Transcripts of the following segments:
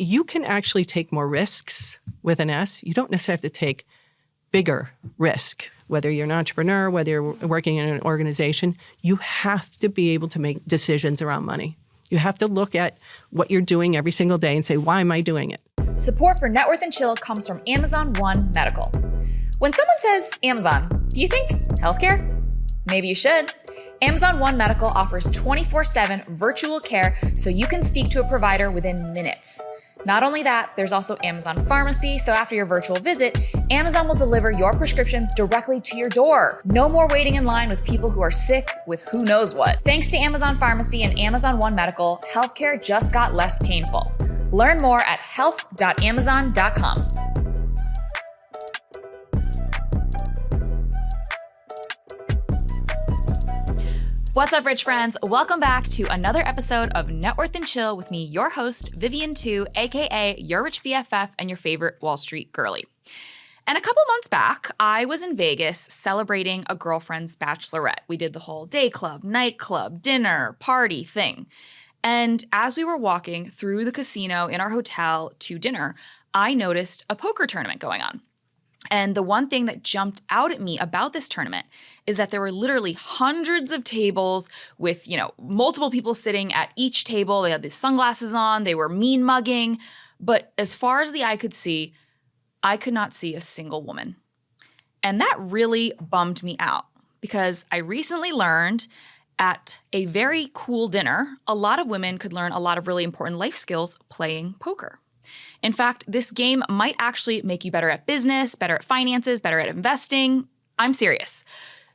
you can actually take more risks with an S. You don't necessarily have to take bigger risk. Whether you're an entrepreneur, whether you're working in an organization, you have to be able to make decisions around money. You have to look at what you're doing every single day and say, why am I doing it? Support for Networth and Chill comes from Amazon One Medical. When someone says Amazon, do you think healthcare? Maybe you should. Amazon One Medical offers 24/7 virtual care so you can speak to a provider within minutes. Not only that, there's also Amazon Pharmacy, so after your virtual visit, Amazon will deliver your prescriptions directly to your door. No more waiting in line with people who are sick with who knows what. Thanks to Amazon Pharmacy and Amazon One Medical, healthcare just got less painful. Learn more at health.amazon.com. What's up, rich friends? Welcome back to another episode of Networth and Chill with me, your host, Vivian Tu, aka your rich BFF and your favorite Wall Street girly. And a couple months back, I was in Vegas celebrating a girlfriend's bachelorette. We did the whole day club, nightclub, dinner, party thing. And as we were walking through the casino in our hotel to dinner, I noticed a poker tournament going on. And the one thing that jumped out at me about this tournament is that there were literally hundreds of tables with, multiple people sitting at each table. They had these sunglasses on. They were mean mugging. But as far as the eye could see, I could not see a single woman. And that really bummed me out because I recently learned at a very cool dinner, a lot of women could learn a lot of really important life skills playing poker. In fact, this game might actually make you better at business, better at finances, better at investing. I'm serious.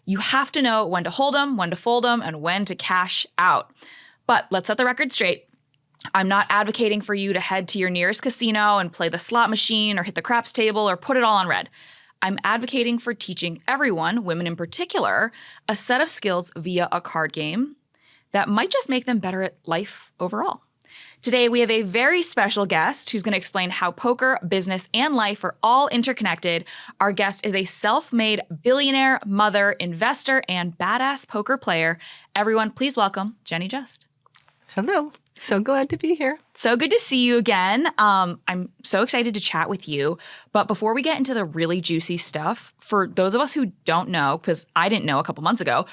You have to know when to hold them, when to fold them, and when to cash out. But let's set the record straight. I'm not advocating for you to head to your nearest casino and play the slot machine or hit the craps table or put it all on red. I'm advocating for teaching everyone, women in particular, a set of skills via a card game that might just make them better at life overall. Today, we have a very special guest who's going to explain how poker, business, and life are all interconnected. Our guest is a self-made billionaire, mother, investor, and badass poker player. Everyone, please welcome Jenny Just. Hello. So glad to be here. So good to see you again. I'm so excited to chat with you. But before we get into the really juicy stuff, for those of us who don't know, because I didn't know a couple months ago,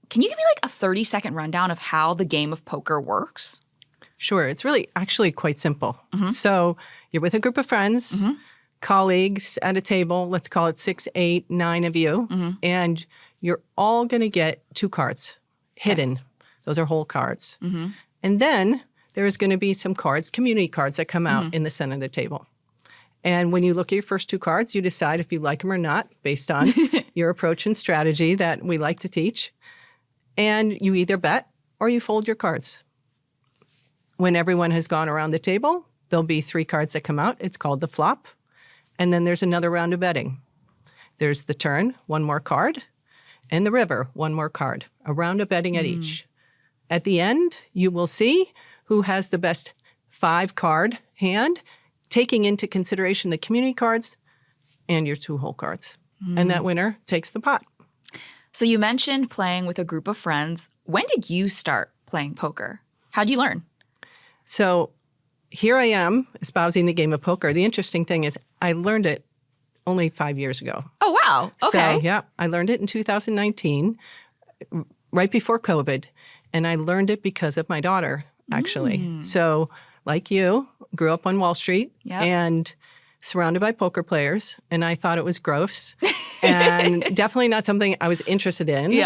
can you give me like a 30-second rundown of how the game of poker works? Sure. It's really actually quite simple. So you're with a group of friends, colleagues at a table, let's call it 6, 8, 9 of you, and you're all going to get 2 cards hidden. Okay. Those are whole cards. And then there's going to be some cards, community cards that come out in the center of the table. And when you look at your first 2 cards, you decide if you like them or not based on your approach and strategy that we like to teach. And you either bet or you fold your cards. When everyone has gone around the table, there'll be 3 cards that come out. It's called the flop. And then there's another round of betting. There's the turn, 1 more card, and the river, 1 more card. A round of betting at each. At the end, you will see who has the best 5-card hand, taking into consideration the community cards and your 2 whole cards. And that winner takes the pot. So you mentioned playing with a group of friends. When did you start playing poker? How'd you learn? So here I am espousing the game of poker. The interesting thing is I learned it only 5 years ago. Oh, wow. Okay. So, yeah, I learned it in 2019, right before COVID. And I learned it because of my daughter, actually. So like you, grew up on Wall Street and surrounded by poker players. And I thought it was gross and definitely not something I was interested in.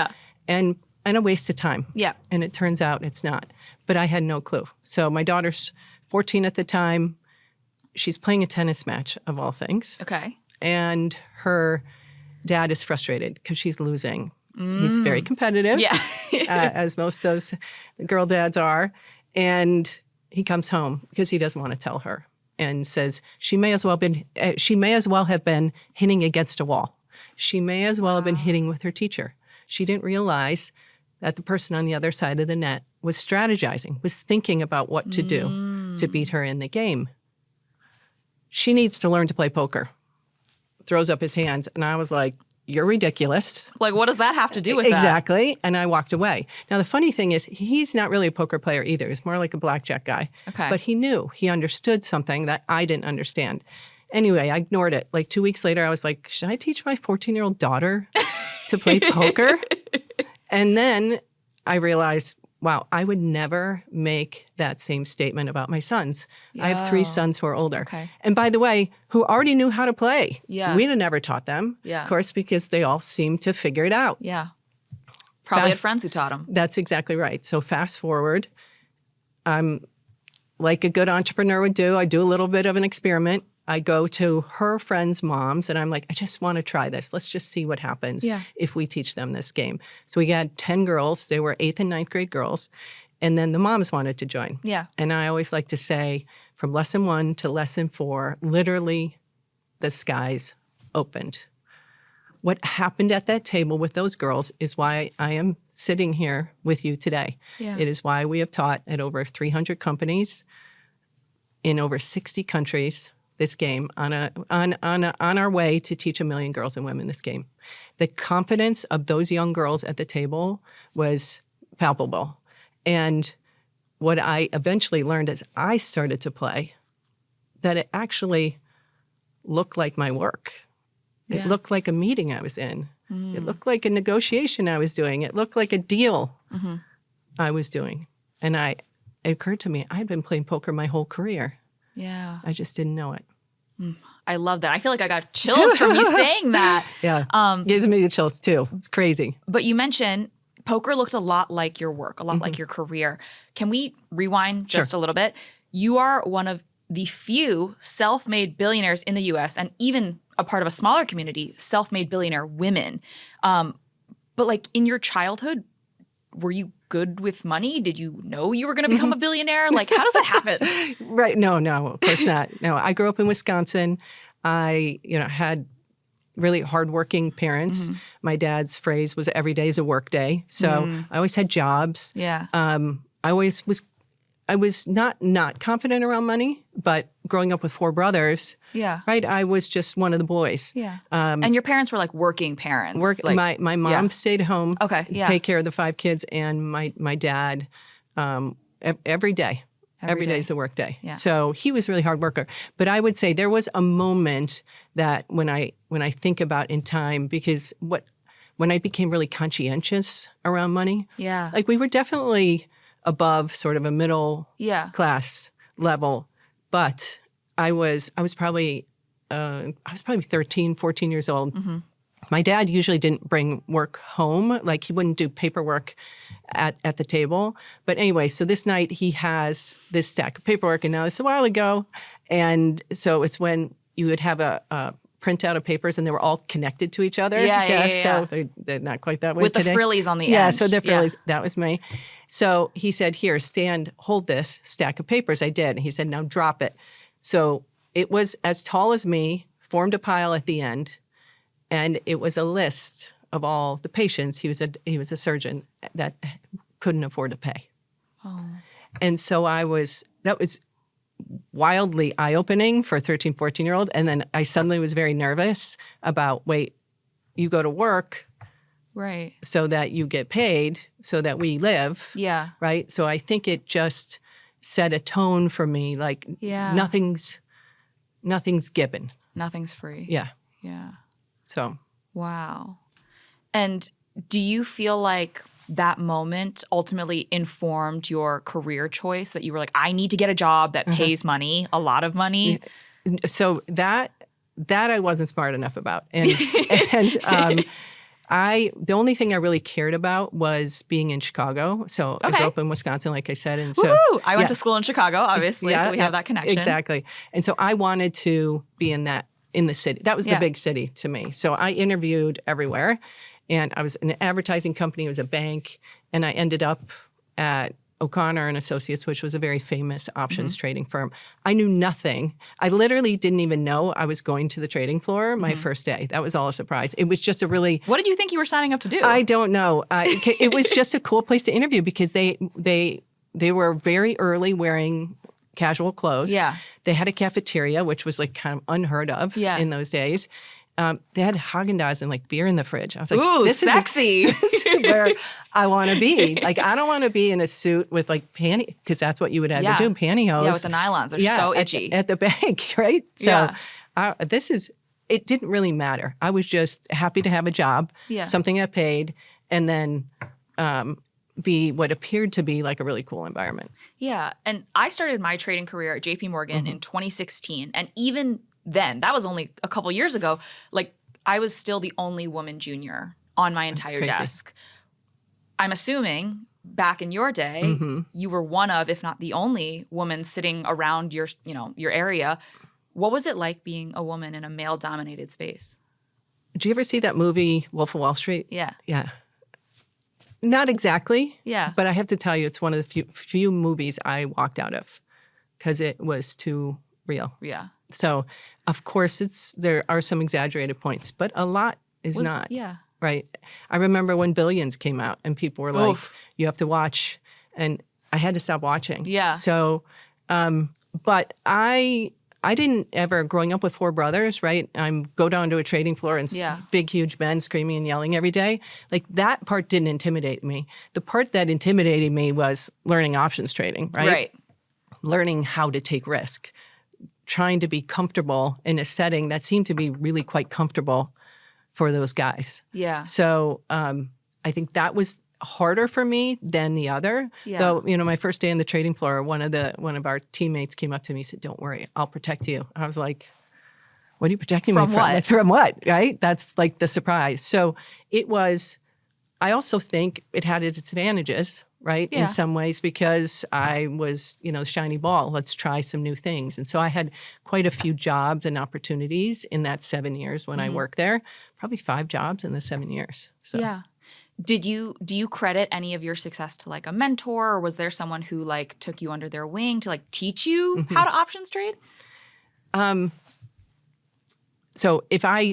And a waste of time. And it turns out it's not. But I had no clue. So my daughter's 14 at the time. She's playing a tennis match, of all things. Okay. And her dad is frustrated because she's losing. He's very competitive, as most of those girl dads are. And he comes home because he doesn't want to tell her and says she may as well have been hitting against a wall. She may as well have been hitting with her teacher. She didn't realize that the person on the other side of the net was strategizing, was thinking about what to do to beat her in the game. She needs to learn to play poker. Throws up his hands. And I was like, you're ridiculous. Like, what does that have to do with Exactly. And I walked away. Now, the funny thing is, he's not really a poker player either. He's more like a blackjack guy. Okay. But he understood something that I didn't understand. Anyway, I ignored it. Like 2 weeks later, I was like, should I teach my 14-year-old daughter to play poker? And then I realized, wow, I would never make that same statement about my sons. I have 3 sons who are older. Okay. And by the way, who already knew how to play. Yeah. We'd have never taught them, Yeah. of course, because they all seemed to figure it out. Yeah. Probably had friends who taught them. That's exactly right. So fast forward, I'm like a good entrepreneur would do. I do a little bit of an experiment. I go to her friends' moms and I'm like, I just want to try this. Let's just see what happens if we teach them this game. So we got 10 girls. They were 8th and 9th grade girls. And then the moms wanted to join. Yeah. And I always like to say, from lesson 1 to lesson 4, literally the skies opened. What happened at that table with those girls is why I am sitting here with you today. Yeah. It is why we have taught at over 300 companies in over 60 countries this game on our way to teach 1 million girls and women this game. The confidence of those young girls at the table was palpable. And what I eventually learned as I started to play, that it actually looked like my work. It looked like a meeting I was in. It looked like a negotiation I was doing. It looked like a deal I was doing. And it occurred to me, I had been playing poker my whole career. Yeah. I just didn't know it. I love that. I feel like I got chills from you saying that. Yeah. Gives me the chills too. It's crazy. But you mentioned poker looked a lot like your work, a lot like your career. Can we rewind just a little bit? You are one of the few self-made billionaires in the US and even a part of a smaller community, self-made billionaire women. But like in your childhood, were you good with money? Did you know you were going to become a billionaire? Like, how does that happen? Right. No, of course not. No, I grew up in Wisconsin. I, had really hardworking parents. My dad's phrase was every day is a work day. So I always had jobs. Yeah. I was not confident around money, but growing up with 4 brothers, right, I was just one of the boys. Yeah. And your parents were like working parents. My mom stayed home, take care of the 5 kids, and my dad every day. Every day is a work day. Yeah. So he was really hard worker. But I would say there was a moment that when I think about in time, because when I became really conscientious around money, like we were definitely above sort of a middle class level, but I was probably 13, 14 years old. My dad usually didn't bring work home, like he wouldn't do paperwork at the table. But anyway, so this night he has this stack of paperwork, and now this is a while ago, and so it's when you would have a printout of papers, and they were all connected to each other. So they're not quite that way with today. the frillies on the end. Yeah, so the frillies. That was me. So he said, here, hold this stack of papers. I did. He said, now drop it. So it was as tall as me, formed a pile at the end, and it was a list of all the patients. He was a surgeon that couldn't afford to pay. Oh. And so that was wildly eye-opening for a 13, 14-year-old. And then I suddenly was very nervous about, wait, you go to work right, so that you get paid, so that we live. Yeah. Right? So I think it just set a tone for me, like nothing's given. Nothing's free. Yeah. Yeah. So. Wow. And do you feel like that moment ultimately informed your career choice, that you were like, I need to get a job that pays money, a lot of money? So that I wasn't smart enough about. And the only thing I really cared about was being in Chicago. So I grew up in Wisconsin, like I said. And so woo-hoo! I went to school in Chicago, obviously, so we have that connection. Exactly. And so I wanted to be in the city. That was the big city to me. So I interviewed everywhere. And I was in an advertising company, it was a bank, and I ended up at O'Connor and Associates, which was a very famous options trading firm. I knew nothing. I literally didn't even know I was going to the trading floor my first day. That was all a surprise. It was just a really... What did you think you were signing up to do? I don't know. It was just a cool place to interview because they were very early wearing casual clothes. Yeah. They had a cafeteria, which was like kind of unheard of in those days. they had Haagen-Dazs and like beer in the fridge. I was like, ooh, this sexy. this is where I want to be. Like, I don't want to be in a suit with like panty, because that's what you would have to do, pantyhose. Yeah, with the nylons. They're so itchy. At the bank, right? So it didn't really matter. I was just happy to have a job, something that paid, and then be what appeared to be like a really cool environment. Yeah. And I started my trading career at JP Morgan in 2016. And even then, that was only a couple years ago, like I was still the only woman junior on my entire desk. I'm assuming back in your day, you were one of, if not the only woman sitting around your area. What was it like being a woman in a male-dominated space? Did you ever see that movie, Wolf of Wall Street? Yeah. Yeah. Not exactly. Yeah. But I have to tell you, it's one of the few movies I walked out of because it was too real. Yeah. So, of course, there are some exaggerated points, but a lot is not. Yeah. Right. I remember when Billions came out and people were like, you have to watch. And I had to stop watching. Yeah. So, but I didn't ever, growing up with four brothers, right? Go down to a trading floor and big, huge men screaming and yelling every day. Like that part didn't intimidate me. The part that intimidated me was learning options trading, right? Right. Learning how to take risk, trying to be comfortable in a setting that seemed to be really quite comfortable for those guys. Yeah. So I think that was harder for me than the other. Yeah. Though, my first day on the trading floor, one of our teammates came up to me and said, "Don't worry, I'll protect you." I was like, "What are you protecting me from? What? From what?" Right? That's like the surprise. So I also think it had its advantages, right? Yeah. In some ways, because I was, shiny ball. Let's try some new things. And so I had quite a few jobs and opportunities in that 7 years when I worked there. Probably 5 jobs in the 7 years. So. Yeah. Do you credit any of your success to like a mentor, or was there someone who like took you under their wing to like teach you how to options trade? So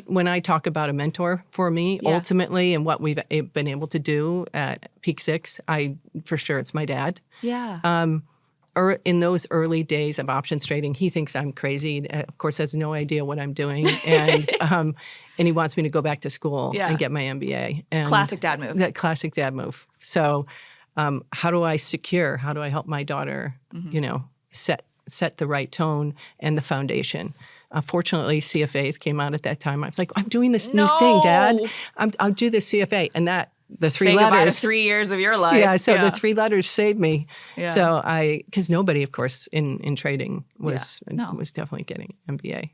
when I talk about a mentor for me, ultimately, and what we've been able to do at Peak Six, for sure it's my dad. Yeah. In those early days of options trading, he thinks I'm crazy. Of course, has no idea what I'm doing, and he wants me to go back to school and get my MBA. And classic dad move. That classic dad move. So, how do I help my daughter? Set the right tone and the foundation. Fortunately, CFAs came out at that time. I was like, I'm doing this new thing, Dad. I'll do this CFA, and the 3 Say letters. goodbye to 3 years of your life. Yeah, so the 3 letters saved me. Yeah. So because nobody, of course, in trading was definitely getting MBA.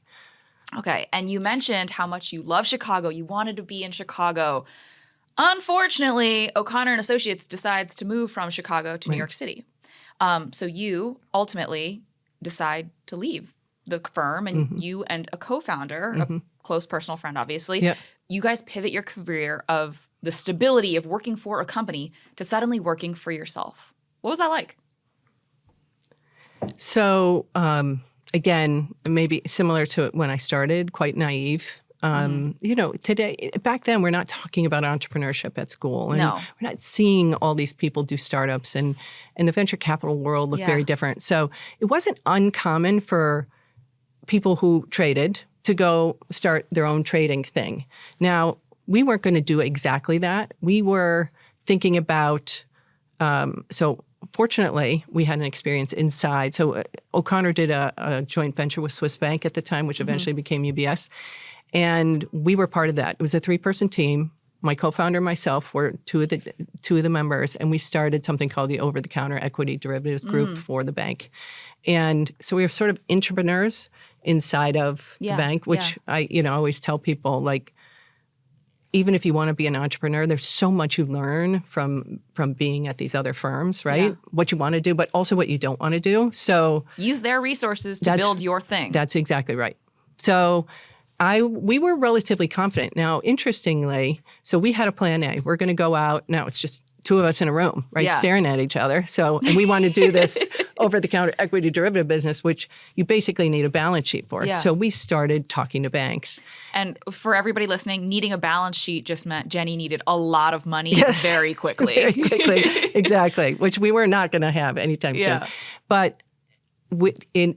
Okay, and you mentioned how much you love Chicago. You wanted to be in Chicago. Unfortunately, O'Connor and Associates decides to move from Chicago to New York City. So you ultimately decide to leave the firm, and you and a co-founder, a close personal friend, obviously, you guys pivot your career of the stability of working for a company to suddenly working for yourself. What was that like? So, again, maybe similar to when I started, quite naive. Today, back then, we're not talking about entrepreneurship at school. And we're not seeing all these people do startups, and the venture capital world looked very different. So it wasn't uncommon for people who traded to go start their own trading thing. Now, we weren't going to do exactly that. We were thinking about, so fortunately, we had an experience inside. So O'Connor did a joint venture with Swiss Bank at the time, which eventually became UBS. And we were part of that. It was a 3-person team. My co-founder and myself were two of the members, and we started something called the Over-the-Counter Equity Derivatives Group for the bank. And so we were sort of entrepreneurs inside of the bank, which I always tell people, like, even if you want to be an entrepreneur, there's so much you learn from being at these other firms, right? Yeah. What you want to do, but also what you don't want to do. So use their resources to build your thing. That's exactly right. So we were relatively confident. Now, interestingly, so we had a plan A. We're going to go out. Now it's just 2 of us in a room, right, staring at each other. So, and we want to do this over-the-counter equity derivative business, which you basically need a balance sheet for. Yeah. So we started talking to banks. And for everybody listening, needing a balance sheet just meant Jenny needed a lot of money very quickly. Very quickly, exactly, which we were not going to have anytime soon. But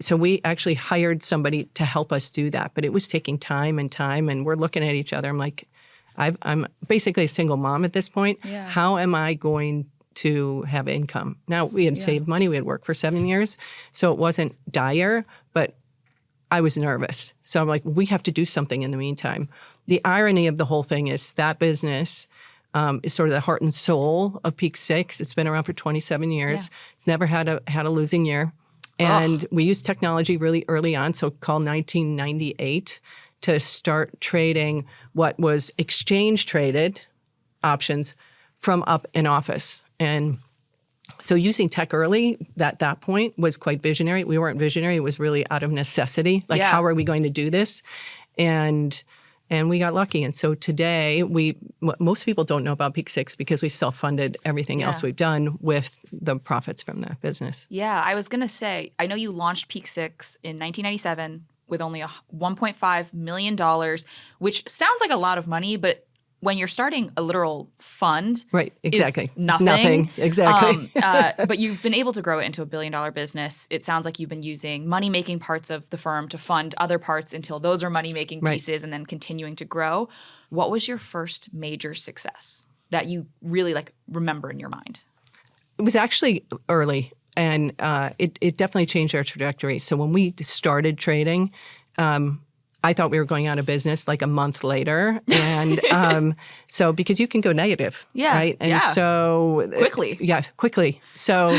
So we actually hired somebody to help us do that, but it was taking time, and we're looking at each other. I'm like, I'm basically a single mom at this point. Yeah. How am I going to have income? Now, we had saved money. We had worked for 7 years, so it wasn't dire, but I was nervous. So I'm like, we have to do something in the meantime. The irony of the whole thing is that business is sort of the heart and soul of Peak Six. It's been around for 27 years. Yeah. It's never had a losing year. And we used technology really early on, so called 1998, to start trading what was exchange-traded options from up in office. And so using tech early at that point was quite visionary. We weren't visionary. It was really out of necessity. Like, how are we going to do this? And we got lucky. And so today, most people don't know about Peak Six because we self-funded everything else we've done with the profits from that business. Yeah, I was going to say, I know you launched Peak Six in 1997 with only $1.5 million, which sounds like a lot of money, but when you're starting a literal fund, right? Exactly, is nothing. Exactly. But you've been able to grow it into $1 billion business. It sounds like you've been using money-making parts of the firm to fund other parts until those are money-making pieces, and then continuing to grow. What was your first major success that you really remember in your mind? It was actually early, and it definitely changed our trajectory. So when we started trading, I thought we were going out of business like a month later. And so because you can go negative, right? And so quickly. Quickly. So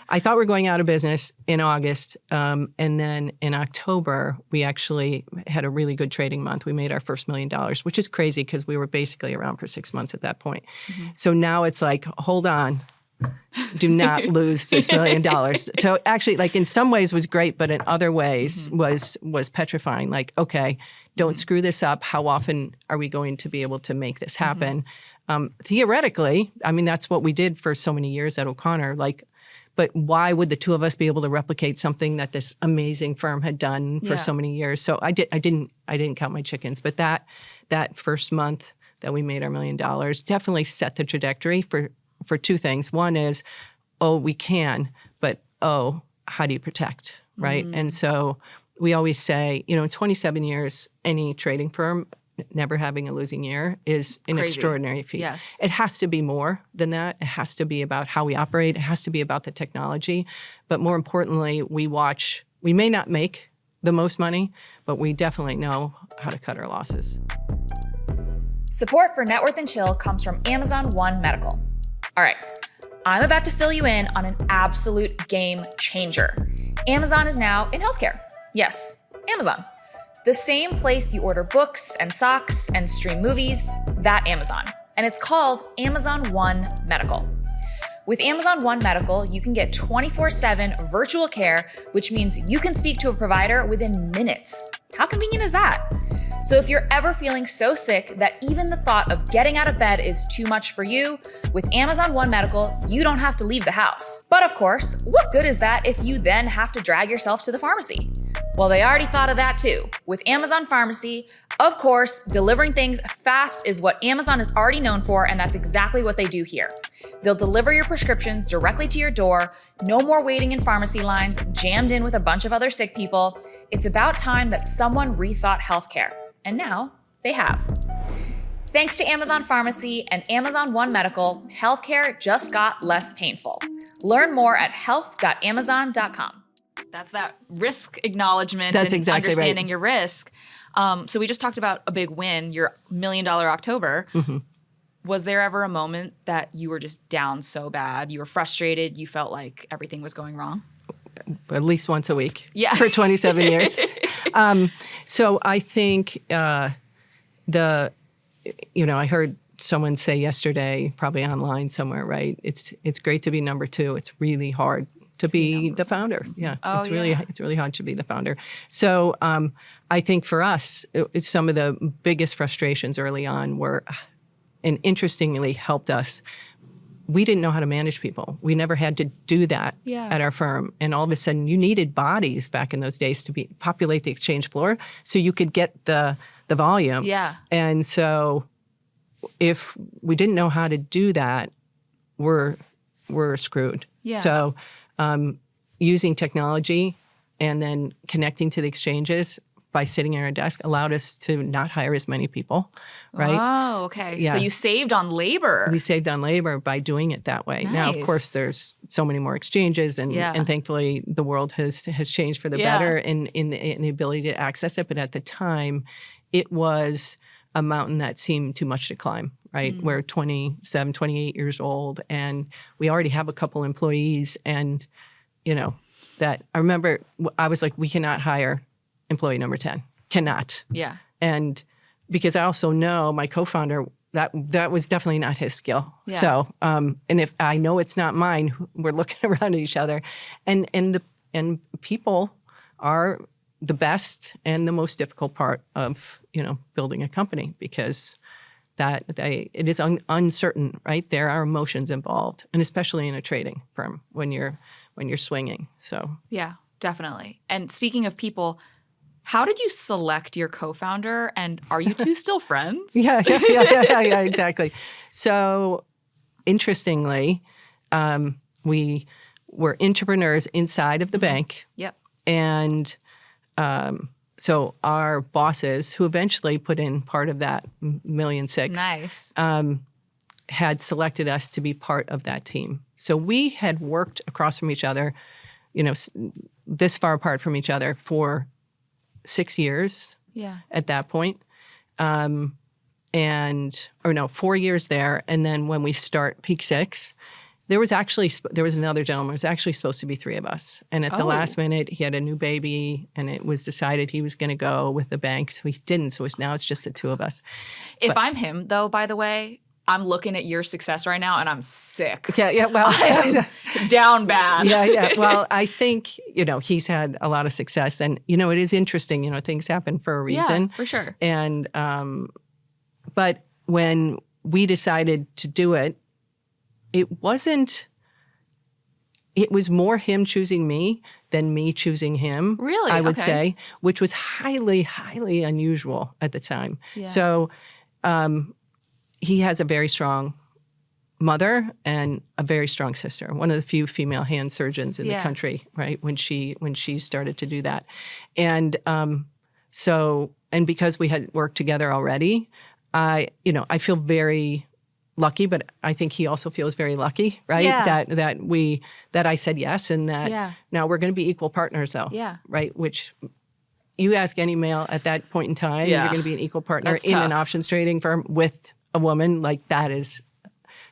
I thought we were going out of business in August. And then in October, we actually had a really good trading month. We made our first $1 million, which is crazy because we were basically around for 6 months at that point. Mm-hmm. So now it's like, hold on. Do not lose this $1 million. So actually, in some ways was great, but in other ways was petrifying. Like, okay, don't screw this up. How often are we going to be able to make this happen? Theoretically, I mean, that's what we did for so many years at O'Connor. But why would the two of us be able to replicate something that this amazing firm had done for so many years? So I didn't count my chickens. But that first month that we made our $1 million definitely set the trajectory for two things. One is, we can, but how do you protect, right? And so we always say, in 27 years, any trading firm never having a losing year is an extraordinary feat. Yes. It has to be more than that. It has to be about how we operate. It has to be about the technology. But more importantly, we may not make the most money, but we definitely know how to cut our losses. Support for Networth and Chill comes from Amazon One Medical. All right, I'm about to fill you in on an absolute game changer. Amazon is now in healthcare. Yes, Amazon. The same place you order books and socks and stream movies, that Amazon. And it's called Amazon One Medical. With Amazon One Medical, you can get 24/7 virtual care, which means you can speak to a provider within minutes. How convenient is that? So if you're ever feeling so sick that even the thought of getting out of bed is too much for you, with Amazon One Medical, you don't have to leave the house. But of course, what good is that if you then have to drag yourself to the pharmacy? Well, they already thought of that too. With Amazon Pharmacy, of course, delivering things fast is what Amazon is already known for, and that's exactly what they do here. They'll deliver your prescriptions directly to your door. No more waiting in pharmacy lines, jammed in with a bunch of other sick people. It's about time that someone rethought healthcare. And now they have. Thanks to Amazon Pharmacy and Amazon One Medical, healthcare just got less painful. Learn more at health.amazon.com. That's that risk acknowledgement and understanding your risk. So we just talked about a big win, your $1 million October. Mm-hmm. Was there ever a moment that you were just down so bad, you were frustrated, you felt like everything was going wrong? At least once a week for 27 years. So I think I heard someone say yesterday, probably online somewhere, right? It's great to be number two. It's really hard to be the founder. Yeah, it's really hard to be the founder. So I think for us, some of the biggest frustrations early on were, and interestingly helped us, we didn't know how to manage people. We never had to do that at our firm. And all of a sudden, you needed bodies back in those days to populate the exchange floor so you could get the volume. Yeah. And so if we didn't know how to do that, we're screwed. Yeah. So using technology and then connecting to the exchanges by sitting at our desk allowed us to not hire as many people, right? Oh, okay. Yeah. So you saved on labor. We saved on labor by doing it that way. Now, of Nice. course, there's so many more exchanges, and thankfully the world has changed for the better in the ability to access it. But at the time, it was a mountain that seemed too much to climb, right? We're 27, 28 years old, and we already have a couple employees. And, that I remember I was like, we cannot hire employee number 10. Cannot. Yeah. And because I also know my co-founder, that was definitely not his skill. Yeah. So, and if I know it's not mine, we're looking around at each other, and people are the best and the most difficult part of building a company, because it is uncertain, right? There are emotions involved, and especially in a trading firm when you're swinging. So yeah, definitely. And speaking of people, how did you select your co-founder, and are you two still friends? Yeah, exactly. So, interestingly, we were entrepreneurs inside of the bank. Yep. And so our bosses, who eventually put in part of that $1.6 million, Nice. had selected us to be part of that team. So we had worked across from each other, this far apart from each other for 6 years at that point. 4 years there. And then when we start Peak 6, there was another gentleman. It was actually supposed to be 3 of us. And at the last minute, he had a new baby, and it was decided he was going to go with the bank. So he didn't. So now it's just the 2 of us. If I'm him, though, by the way, I'm looking at your success right now, and I'm sick. Yeah. Well, I am down bad. Yeah. Well, I think, he's had a lot of success, and, it is interesting, things happen for a reason. Yeah, for sure. And, but when we decided to do it, it was more him choosing me than me choosing him. Really? I would say, which was highly, highly unusual at the time. Yeah. So he has a very strong mother and a very strong sister, one of the few female hand surgeons in the country, right, when she started to do that. And and because we had worked together already, I feel very lucky, but I think he also feels very lucky, right? Yeah. That I said yes, and that now we're going to be equal partners, though. Yeah. Right. Which you ask any male at that point in time, you're going to be an equal partner in an options trading firm with a woman, like that is.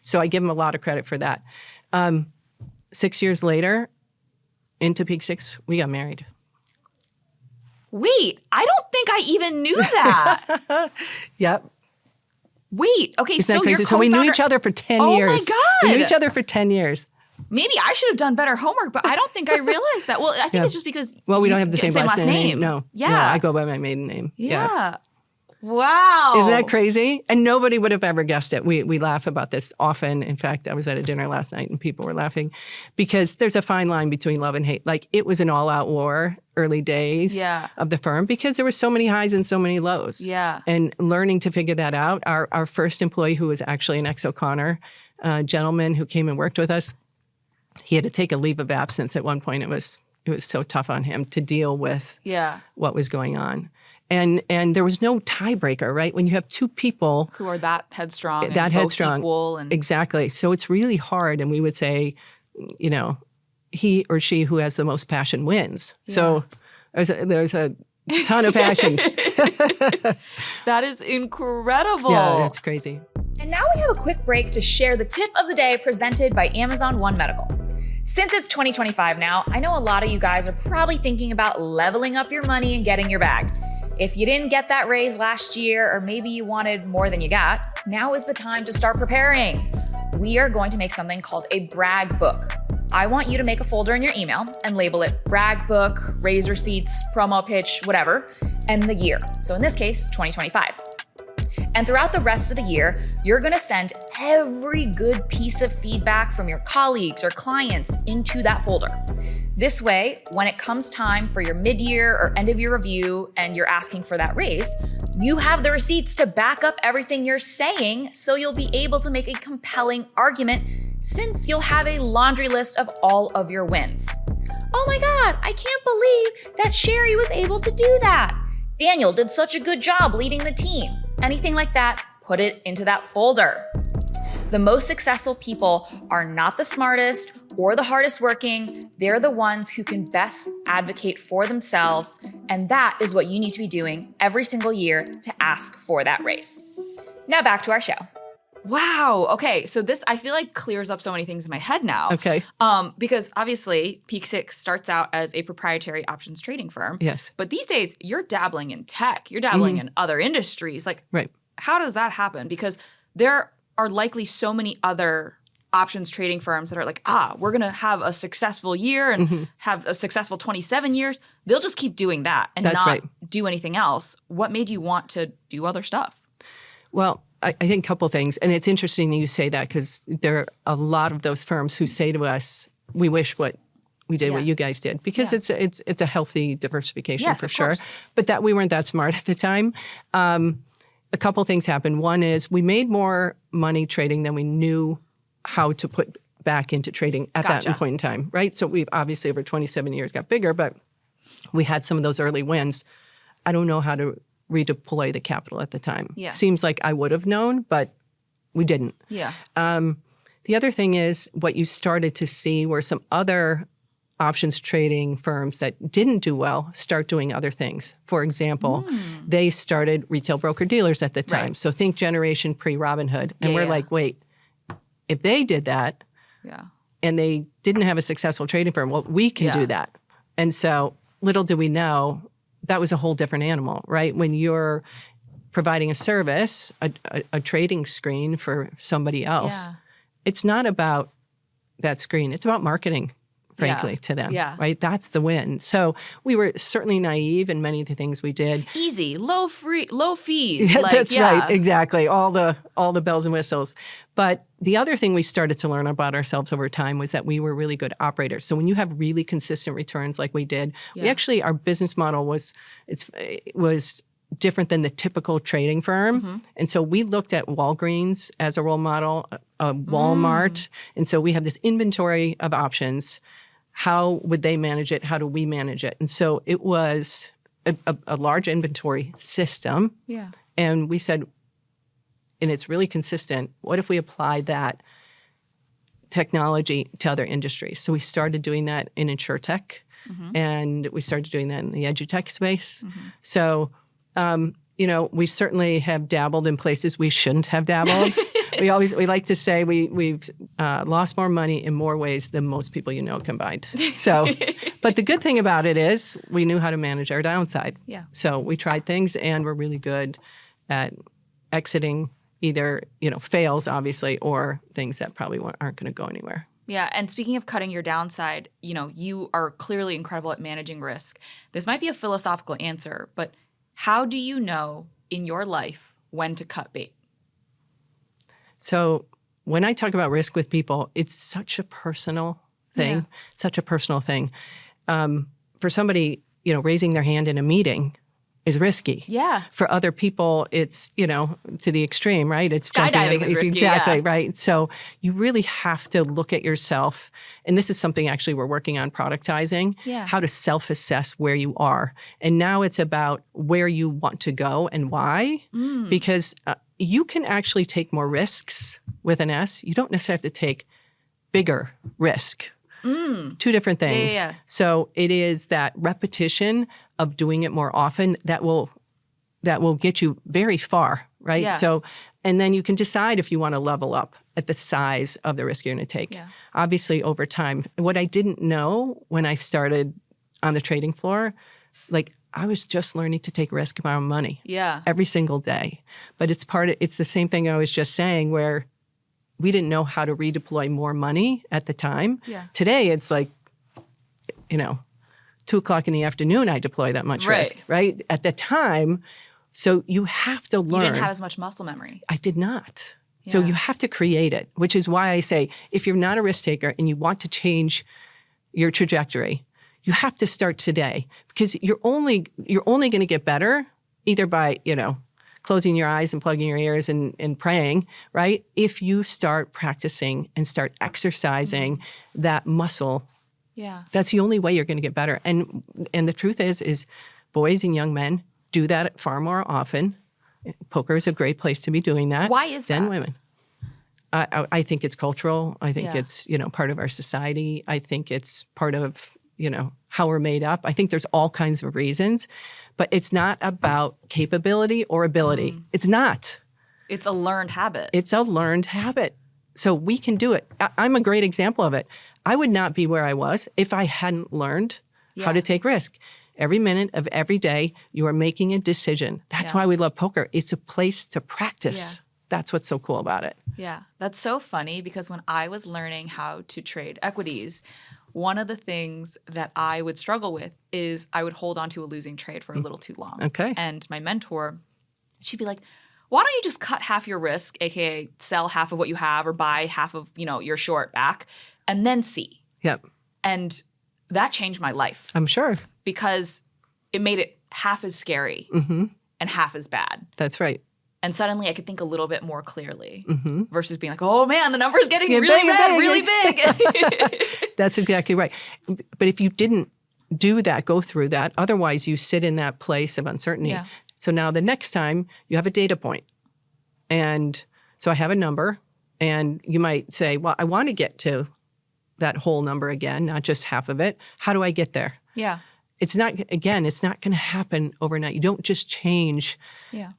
So I give him a lot of credit for that. 6 years later, into Peak 6, we got married. Wait, I don't think I even knew that. Yep. Wait, okay, Isn't so that crazy? your So we co-founder— knew each other for 10 Oh years. my God. We knew each other for 10 years. Maybe I should have done better homework, but I don't think I realized that. Well, I think it's just because Well, we you don't have the same last name. No. Yeah. No, I go by my maiden name. Yeah. Wow. Isn't that crazy? And nobody would have ever guessed it. We laugh about this often. In fact, I was at a dinner last night and people were laughing because there's a fine line between love and hate. Like, it was an all-out war early days of the firm because there were so many highs and so many lows. Yeah. And learning to figure that out. Our first employee, who was actually an ex-O'Connor gentleman who came and worked with us, he had to take a leave of absence at one point. It was so tough on him to deal with what was going on. And there was no tiebreaker, right? When you have 2 people who are that headstrong, and both both equal, and exactly. So it's really hard. And we would say, he or she who has the most passion wins. Yeah. So there's a ton of passion. That is incredible. Yeah, that's crazy. And now we have a quick break to share the tip of the day presented by Amazon One Medical. Since it's 2025 now, I know a lot of you guys are probably thinking about leveling up your money and getting your bag. If you didn't get that raise last year, or maybe you wanted more than you got, now is the time to start preparing. We are going to make something called a brag book. I want you to make a folder in your email and label it brag book, raise receipts, promo pitch, whatever, and the year. So in this case, 2025. And throughout the rest of the year, you're gonna send every good piece of feedback from your colleagues or clients into that folder. This way, when it comes time for your mid-year or end-of-year review and you're asking for that raise, you have the receipts to back up everything you're saying, so you'll be able to make a compelling argument since you'll have a laundry list of all of your wins. oh my God, I can't believe that Sherry was able to do that. Daniel did such a good job leading the team. Anything like that, put it into that folder. The most successful people are not the smartest or the hardest working. They're the ones who can best advocate for themselves. And that is what you need to be doing every single year to ask for that raise. Now back to our show. Wow. Okay. So this, I feel like, clears up so many things in my head now. Okay. Because obviously Peak Six starts out as a proprietary options trading firm. Yes. But these days you're dabbling in tech. You're dabbling in other industries. Like, right. How does that happen? Because there are likely so many other options trading firms that are like, we're going to have a successful year and have a successful 27 years. They'll just keep doing that and not do anything else. What made you want to do other stuff? Well, I think a couple things. And it's interesting that you say that because there are a lot of those firms who say to us, we wish what we did what you guys did. Because it's a healthy diversification for sure. Course. But that we weren't that smart at the time. A couple things happened. One is we made more money trading than we knew how to put back into trading at that point in time, right? So we've obviously over 27 years got bigger, but we had some of those early wins. I don't know how to redeploy the capital at the time. Yeah. Seems like I would have known, but we didn't. Yeah. The other thing is what you started to see were some other options trading firms that didn't do well start doing other things. For example, they started retail broker-dealers at the time. Right. So think generation pre-Robinhood. And we're like, wait, if they did that and they didn't have a successful trading firm, well, we can do that. And so little do we know, that was a whole different animal, right? When you're providing a service, a trading screen for somebody else, it's not about that screen. It's about marketing, frankly, to them, right? That's the win. So we were certainly naive in many of the things we did. Easy, low fees. Yeah, that's right, exactly. All the bells and whistles. But the other thing we started to learn about ourselves over time was that we were really good operators. So when you have really consistent returns like we did, we actually, our business model was different than the typical trading firm. And so we looked at Walgreens as a role model, Walmart. And so we have this inventory of options. How would they manage it? How do we manage it? And so it was a large inventory system. Yeah. And we said, and it's really consistent, what if we apply that technology to other industries? So we started doing that in InsurTech, and we started doing that in the edutech space. So, we certainly have dabbled in places we shouldn't have dabbled. We like to say we've lost more money in more ways than most people combined. So, but the good thing about it is we knew how to manage our downside. Yeah. So we tried things, and we're really good at exiting either fails obviously or things that probably aren't going to go anywhere. Yeah, and speaking of cutting your downside, you are clearly incredible at managing risk. This might be a philosophical answer, but how do you know in your life when to cut bait? So when I talk about risk with people, it's such a personal thing, For somebody, raising their hand in a meeting is risky. Yeah. For other people, it's, to the extreme, right? It's skydiving is risky. Exactly, right? So you really have to look at yourself. And this is something actually we're working on productizing, how to self-assess where you are. And now it's about where you want to go and why. Because you can actually take more risks with an S. You don't necessarily have to take bigger risk. Two different things. Yeah. So it is that repetition of doing it more often that will get you very far, right? Yeah. So, and then you can decide if you want to level up at the size of the risk you're going to take. Yeah. Obviously, over time. What I didn't know when I started on the trading floor, I was just learning to take risk with my own money. Yeah. Every single day. But it's the same thing I was just saying where we didn't know how to redeploy more money at the time. Yeah. Today, it's 2:00 in the afternoon, I deploy that much risk, right? At the time, so you have to learn. You didn't have as much muscle memory. I did not. Yeah. So you have to create it, which is why I say, if you're not a risk taker and you want to change your trajectory, you have to start today because you're only going to get better either by, closing your eyes and plugging your ears and praying, right? If you start practicing and start exercising that muscle Yeah. That's the only way you're going to get better. And the truth is boys and young men do that far more often. Poker is a great place to be doing that. Why is than that? women. I think it's cultural. I think Yeah. it's, part of our society. I think it's part of, how we're made up. I think there's all kinds of reasons, but it's not about capability or ability. It's not. It's a learned habit. It's a learned habit. So we can do it. I'm a great example of it. I would not be where I was if I hadn't learned how to take risk. Every minute of every day, you are making a decision. That's why we love poker. It's a place to practice. Yeah. That's what's so cool about it. Yeah, that's so funny because when I was learning how to trade equities, one of the things that I would struggle with is I would hold on to a losing trade for a little too long. Okay. And my mentor, she'd be like, why don't you just cut half your risk, aka sell half of what you have or buy half of, your short back, and then see. Yep. And that changed my life I'm sure. because it made it half as scary and half as bad. That's right. And suddenly I could think a little bit more clearly versus being like, oh man, the number's getting really big, red, big. really big. That's exactly right. But if you didn't do that, go through that, otherwise you sit in that place of uncertainty. Yeah. So now the next time you have a data point. And so I have a number and you might say, well, I want to get to that whole number again, not just half of it. How do I get there? Yeah. It's not going to happen overnight. You don't just change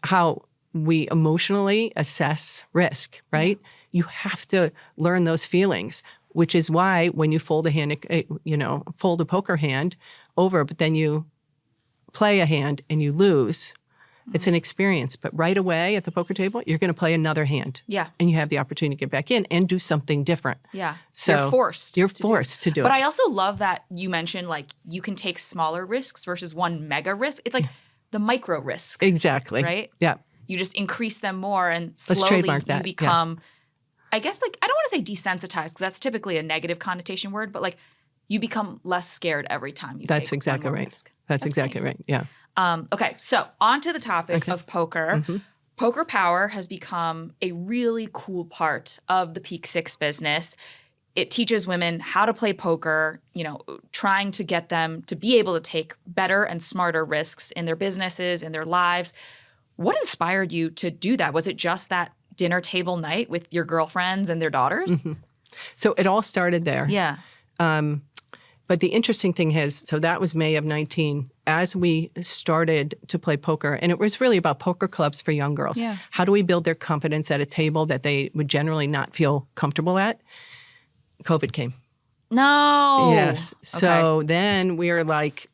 how we emotionally assess risk, right? You have to learn those feelings, which is why when you fold a hand, fold a poker hand over, but then you play a hand and you lose, it's an experience. But right away at the poker table, you're going to play another hand. Yeah. And you have the opportunity to get back in and do something different. Yeah. So you're forced. You're forced to do it. But I also love that you mentioned like you can take smaller risks versus one mega risk. It's like the micro risk. Exactly. Right? Yeah. You just increase them more and Let's slowly trademark that. you become, I guess like, I don't want to say desensitized because that's typically a negative connotation word, but like you become less scared every time you That's take exactly one more right. risk. That's exactly nice. right. Yeah. Okay, so on to the topic of poker. Poker Power has become a really cool part of the Peak Six business. It teaches women how to play poker, trying to get them to be able to take better and smarter risks in their businesses, in their lives. What inspired you to do that? Was it just that dinner table night with your girlfriends and their daughters? So it all started there. Yeah. But the interesting thing is, so that was May of 19. As we started to play poker, and it was really about poker clubs for young girls. Yeah. How do we build their confidence at a table that they would generally not feel comfortable at? COVID came. No. Yes. So then we were like,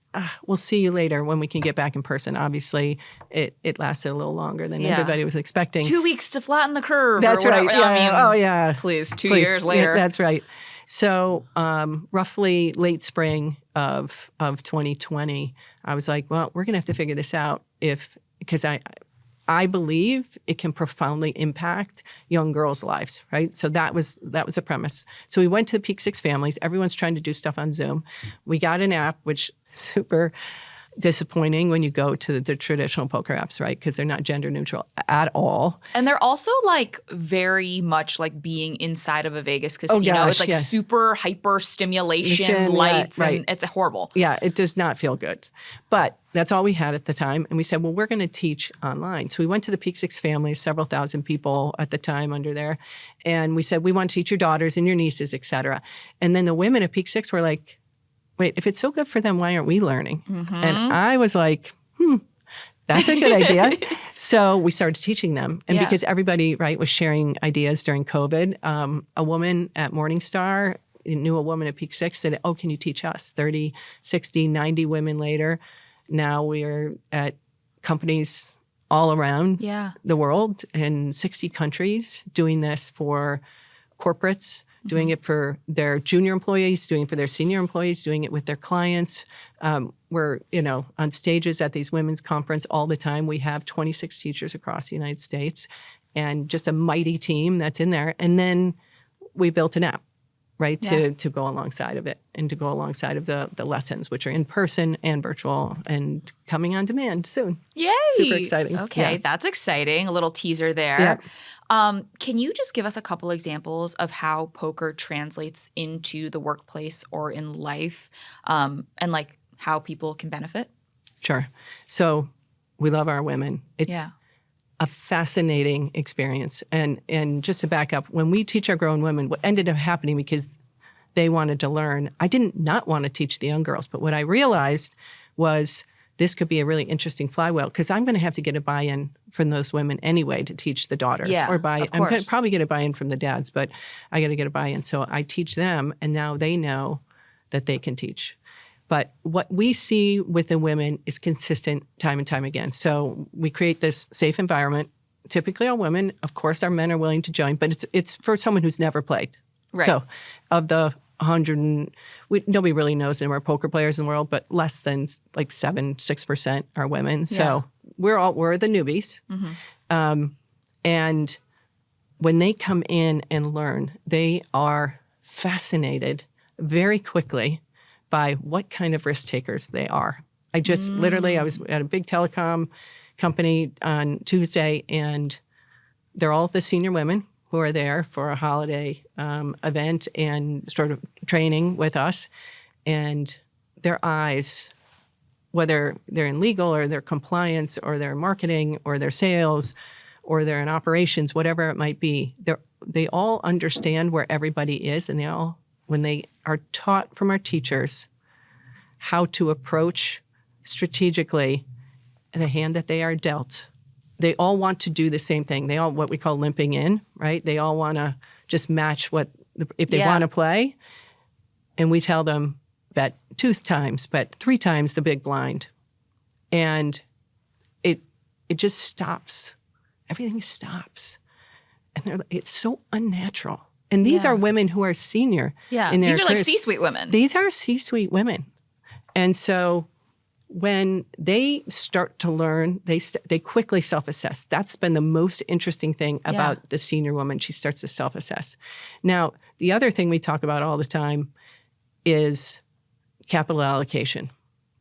we'll see you later when we can get back in person. Obviously, it lasted a little longer than everybody was expecting. 2 weeks to flatten the curve. That's or right. whatever. Yeah. I mean, please, 2 years later. Yeah, that's right. So roughly late spring of 2020, I was like, well, we're going to have to figure this out because I believe it can profoundly impact young girls' lives, right? So that was a premise. So we went to the Peak Six families. Everyone's trying to do stuff on Zoom. We got an app, which is super disappointing when you go to the traditional poker apps, right? Because they're not gender neutral at all. And they're also like very much like being inside of a Vegas casino. gosh, it's like super hyper stimulation lights right. and it's horrible. Yeah, it does not feel good. But that's all we had at the time. And we said, well, we're going to teach online. So we went to the Peak Six families, several thousand people at the time under there. And we said, we want to teach your daughters and your nieces, et cetera. And then the women at Peak Six were like, wait, if it's so good for them, why aren't we learning? And I was like, that's a good idea. So we started teaching them. And because everybody, right, was sharing ideas during COVID, a woman at Morningstar knew a woman at Peak Six, said, oh, can you teach us? 30, 60, 90 women later. Now we're at companies all around the world in 60 countries doing this for corporates, doing it for their junior employees, doing it for their senior employees, doing it with their clients. We're, on stages at these women's conference all the time. We have 26 teachers across the United States and just a mighty team that's in there. And then we built an app. right? To go alongside of it and to go alongside of the lessons, which are in person and virtual and coming on demand soon. Yay! Super exciting. Okay, that's exciting. A little teaser there. Yeah. Can you just give us a couple examples of how poker translates into the workplace or in life, and like how people can benefit? Sure. So we love our women. It's a fascinating experience. And just to back up, when we teach our grown women, what ended up happening because they wanted to learn, I didn't not want to teach the young girls, but what I realized was this could be a really interesting flywheel because I'm going to have to get a buy-in from those women anyway to teach the daughters. I'm going to probably get a buy-in from the dads, but I got to get a buy-in. So I teach them, and now they know that they can teach. But what we see with the women is consistent time and time again. So we create this safe environment. Typically all women, of course, our men are willing to join, but it's for someone who's never played. Right. So of the 100, nobody really knows there are poker players in the world, but less than like 6% are women. So we're the newbies. And when they come in and learn, they are fascinated very quickly by what kind of risk takers they are. I just literally, I was at a big telecom company on Tuesday, and they're all the senior women who are there for a holiday event and sort of training with us. And their eyes, whether they're in legal or they're compliance or they're in marketing or they're sales or they're in operations, whatever it might be, they all understand where everybody is, and they all, when they are taught from our teachers how to approach strategically the hand that they are dealt, they all want to do the same thing. They all, what we call limping in, right? They all want to just match if they want to play. And we tell them, bet 2 times, bet 3 times the big blind. And it just stops. Everything stops. And it's so unnatural. And these are women who are senior. Yeah, in their these are careers. like C-suite women. These are C-suite women. And so when they start to learn, they quickly self-assess. That's been the most interesting thing about the senior woman. She starts to self-assess. Now, the other thing we talk about all the time is capital allocation,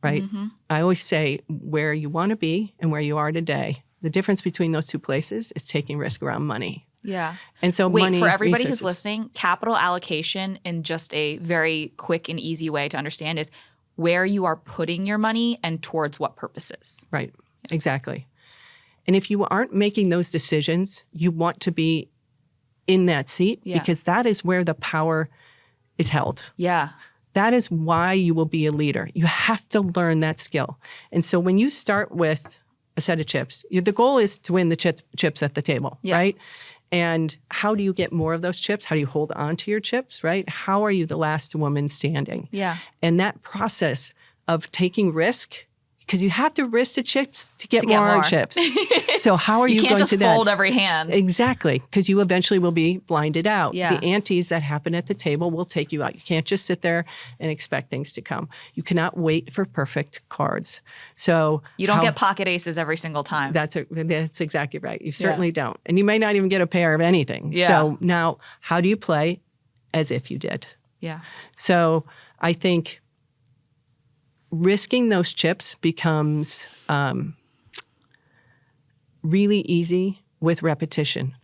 right? I always say where you want to be and where you are today, the difference between those two places is taking risk around money. Yeah. And so wait, for everybody who's listening, capital allocation in just a very quick and easy way to understand is where you are putting your money and towards what purposes. Right. Exactly. And if you aren't making those decisions, you want to be in that seat because that is where the power is held. Yeah. That is why you will be a leader. You have to learn that skill. And so when you start with a set of chips, the goal is to win the chips at the table, right? And how do you get more of those chips? How do you hold on to your chips, right? How are you the last woman standing? Yeah. And that process of taking risk, because you have to risk the chips to get more chips. So how are you going to You can't just fold every hand. Exactly, because you eventually will be blinded out. Yeah. The antes that happen at the table will take you out. You can't just sit there and expect things to come. You cannot wait for perfect cards. So you don't get pocket aces every single time. That's exactly right. You certainly don't. And you may not even get a pair of anything. Yeah. So now how do you play as if you did? Yeah. So I think risking those chips becomes really easy with repetition.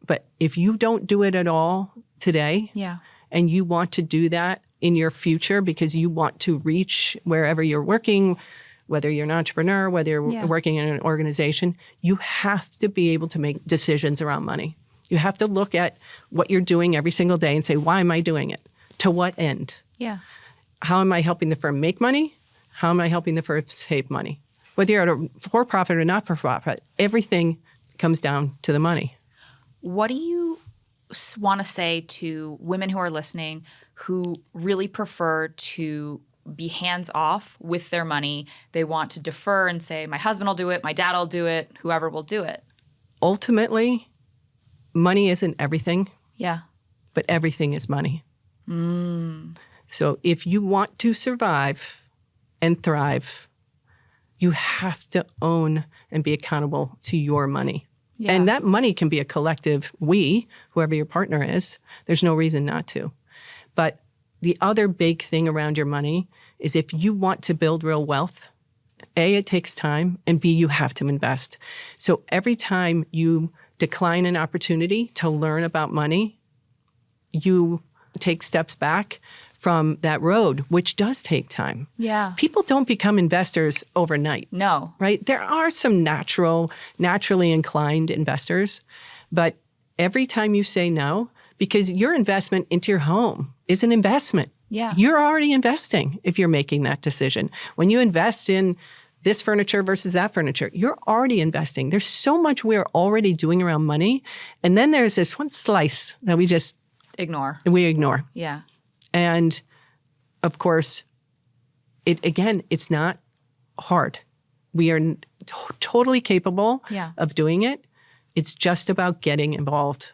But if you don't do it at all today, and you want to do that in your future because you want to reach wherever you're working, whether you're an entrepreneur, whether you're working in an organization, you have to be able to make decisions around money. You have to look at what you're doing every single day and say, why am I doing it? To what end? Yeah. How am I helping the firm make money? How am I helping the firm save money? Whether you're at a for-profit or not-for-profit, everything comes down to the money. What do you want to say to women who are listening who really prefer to be hands-off with their money? They want to defer and say, my husband will do it, my dad will do it, whoever will do it. Ultimately, money isn't everything. Yeah. But everything is money. So if you want to survive and thrive, you have to own and be accountable to your money. Yeah. And that money can be a collective we, whoever your partner is. There's no reason not to. But the other big thing around your money is if you want to build real wealth, A, it takes time, and B, you have to invest. So every time you decline an opportunity to learn about money, you take steps back from that road, which does take time. Yeah. People don't become investors overnight. No. Right? There are some naturally inclined investors, but every time you say no, because your investment into your home is an investment. Yeah. You're already investing if you're making that decision. When you invest in this furniture versus that furniture, you're already investing. There's so much we're already doing around money. And then there's this one slice that we ignore. Yeah. And of course, it's not hard. We are totally capable of doing it. It's just about getting involved.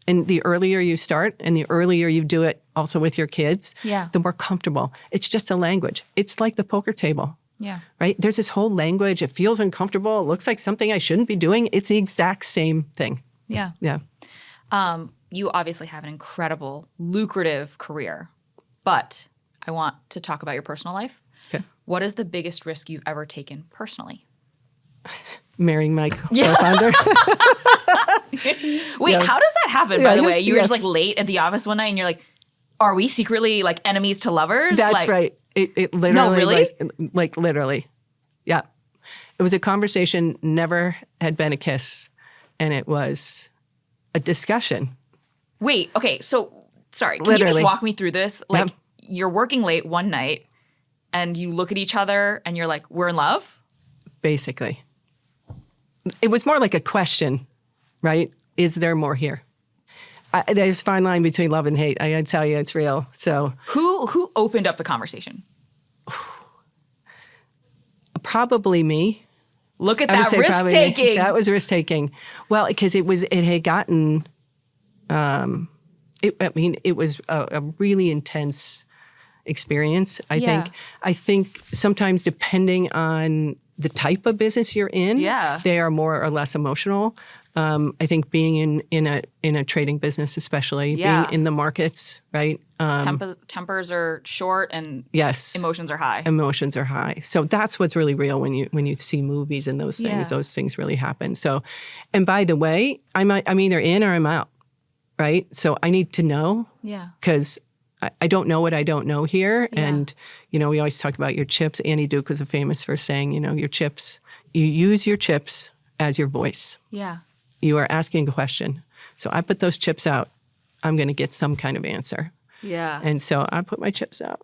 And the earlier you start and the earlier you do it also with your kids, the more comfortable. It's just a language. It's like the poker table. Yeah. Right? There's this whole language. It feels uncomfortable. It looks like something I shouldn't be doing. It's the exact same thing. Yeah. Yeah. You obviously have an incredible, lucrative career, but I want to talk about your personal life. Okay. What is the biggest risk you've ever taken personally? Marrying my co-founder. Wait, how does that happen, by the way? You were just like late at the office one night and you're like, are we secretly like enemies to lovers? That's right. It literally, no, really? like literally. Yeah. It was a conversation, never had been a kiss. And it was a discussion. Wait, okay. So, sorry. Can you just walk me through this? Like, you're working late one night and you look at each other and you're like, we're in love? Basically. It was more like a question, right? Is there more here? There's a fine line between love and hate. I tell you, it's real. So who opened up the conversation? Probably me. Look at that risk taking. That was risk taking. Well, because it had gotten. It was a really intense experience. I think sometimes depending on the type of business you're in, they are more or less emotional. I think being in a trading business, especially being in the markets, right? Tempers are short and emotions are high. Emotions are high. So that's what's really real when you see movies and those things. Those things really happen. So, and by the way, I'm either in or I'm out, right? So I need to know, because I don't know what I don't know here. Yeah. And we always talk about your chips. Annie Duke was famous for saying, your chips. You use your chips as your voice. Yeah. You are asking a question. So I put those chips out. I'm going to get some kind of answer. Yeah. And so I put my chips out.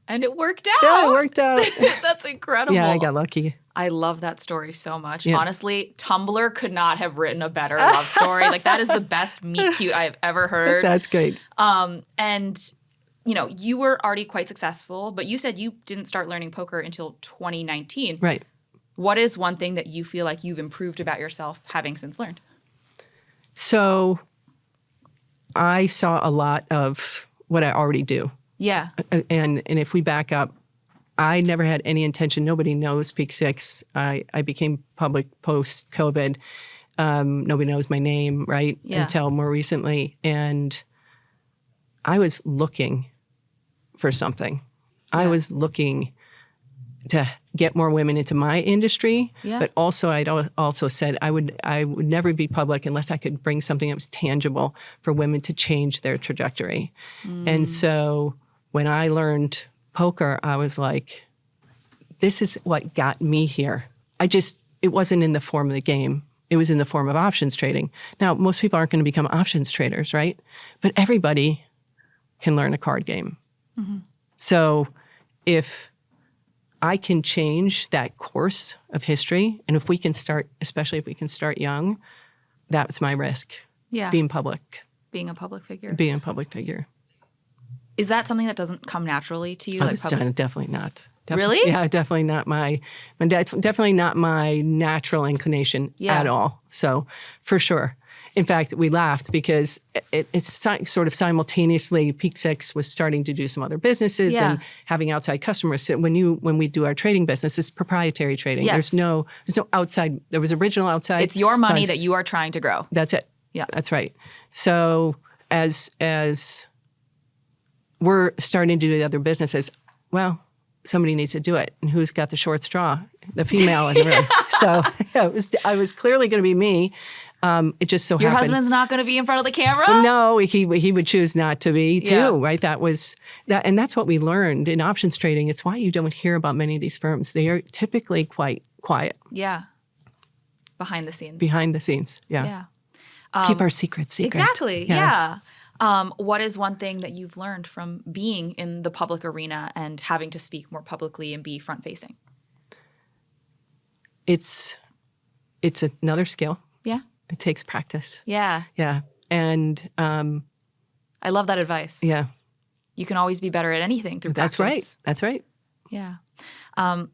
And it worked out. Yeah, it worked out. That's incredible. Yeah, I got lucky. I love that story so much. Yeah. Honestly, Tumblr could not have written a better love story. Like, that is the best meet cute I've ever heard. That's great. And you were already quite successful, but you said you didn't start learning poker until 2019. Right. What is one thing that you feel like you've improved about yourself having since learned? So I saw a lot of what I already do. Yeah. And if we back up, I never had any intention. Nobody knows Peak Six. I became public post-COVID. Nobody knows my name, right? Yeah. Until more recently. And I was looking for something. Yeah. I was looking to get more women into my industry, but also I'd also said I would never be public unless I could bring something that was tangible for women to change their trajectory. And so when I learned poker, I was like, this is what got me here. It wasn't in the form of the game. It was in the form of options trading. Now, most people aren't going to become options traders, right? But everybody can learn a card game. Mm-hmm. So if I can change that course of history, and if we can start, especially if we can start young, that's my risk. Yeah. Being public. Being a public figure. Being a public figure. Is that something that doesn't come naturally to you? Definitely not. Really? Yeah, definitely not definitely not my natural inclination at all. So for sure. In fact, we laughed because it's sort of simultaneously, Peak Six was starting to do some other businesses and having outside customers. So when we do our trading business, it's proprietary trading. Yes. There's no outside. There was original outside. It's your money that you are trying to grow. That's it. Yeah, that's right. So as we're starting to do the other businesses. Well, somebody needs to do it. And who's got the short straw? The female in the room. So I was clearly going to be me. It just so Your happened. husband's not going to be in front of the camera? No, he would choose not to be too, Yeah. right? And that's what we learned in options trading. It's why you don't hear about many of these firms. They are typically quite quiet. Yeah. Behind the scenes. Behind the scenes, yeah. Yeah. Keep our secrets secret. Exactly, yeah. What is one thing that you've learned from being in the public arena and having to speak more publicly and be front-facing? It's another skill. Yeah. It takes practice. Yeah. Yeah. And I love that advice. yeah. You can always be better at anything through practice. That's right. Yeah.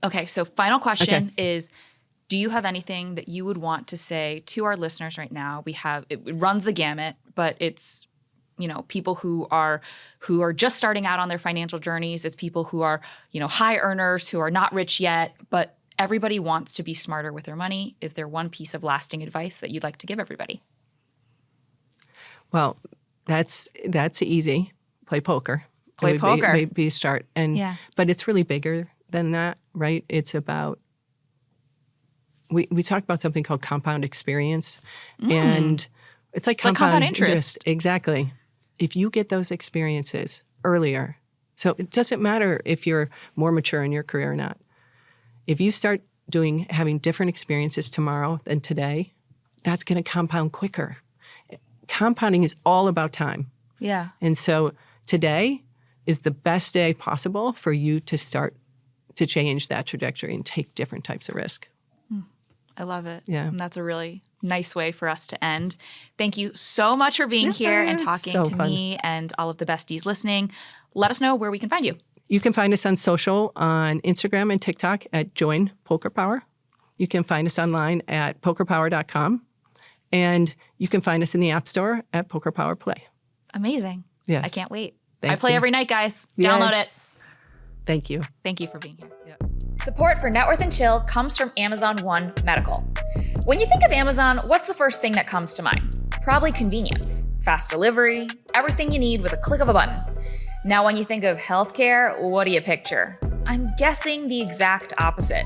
Okay, so final question is, do you have anything that you would want to say to our listeners right now? It runs the gamut, but it's, people who are just starting out on their financial journeys. It's people who are, high earners who are not rich yet, but everybody wants to be smarter with their money. Is there one piece of lasting advice that you'd like to give everybody? Well, that's easy. Play poker. Play poker. May be a start. But it's really bigger than that, right? It's about, we talked about something called compound experience. And it's like compound interest. Exactly. If you get those experiences earlier, so it doesn't matter if you're more mature in your career or not. If you start having different experiences tomorrow than today, that's going to compound quicker. Compounding is all about time. Yeah. And so today is the best day possible for you to start to change that trajectory and take different types of risk. I love it. Yeah. And that's a really nice way for us to end. Thank you so much for being here and talking to me and all of the besties listening. Let us know where we can find you. You can find us on social, on Instagram and TikTok at Join Poker Power. You can find us online at pokerpower.com. And you can find us in the App Store at Poker Power Play. Amazing. Yes. I can't wait. Thank I play you. every night, guys. Yay. Download it. Thank you. Thank you for being here. Yeah. Support for Networth and Chill comes from Amazon One Medical. When you think of Amazon, what's the first thing that comes to mind? Probably convenience, fast delivery, everything you need with a click of a button. Now, when you think of healthcare, what do you picture? I'm guessing the exact opposite.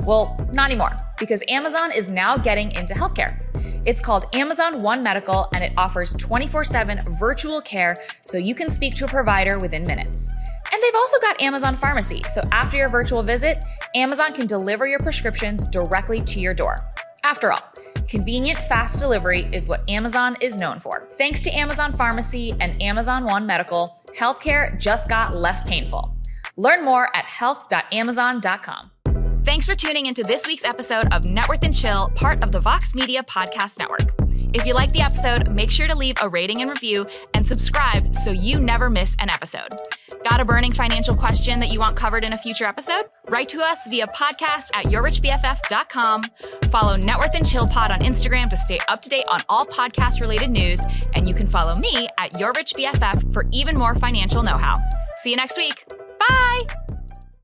Well, not anymore, because Amazon is now getting into healthcare. It's called Amazon One Medical, and it offers 24/7 virtual care so you can speak to a provider within minutes. And they've also got Amazon Pharmacy, so after your virtual visit, Amazon can deliver your prescriptions directly to your door. After all, convenient, fast delivery is what Amazon is known for. Thanks to Amazon Pharmacy and Amazon One Medical, healthcare just got less painful. Learn more at health.amazon.com. Thanks for tuning into this week's episode of Networth and Chill, part of the Vox Media Podcast Network. If you liked the episode, make sure to leave a rating and review and subscribe so you never miss an episode. Got a burning financial question that you want covered in a future episode? Write to us via podcast@yourrichbff.com. Follow Networth and Chill Pod on Instagram to stay up to date on all podcast-related news. And you can follow me at yourrichbff for even more financial know-how. See you next week. Bye!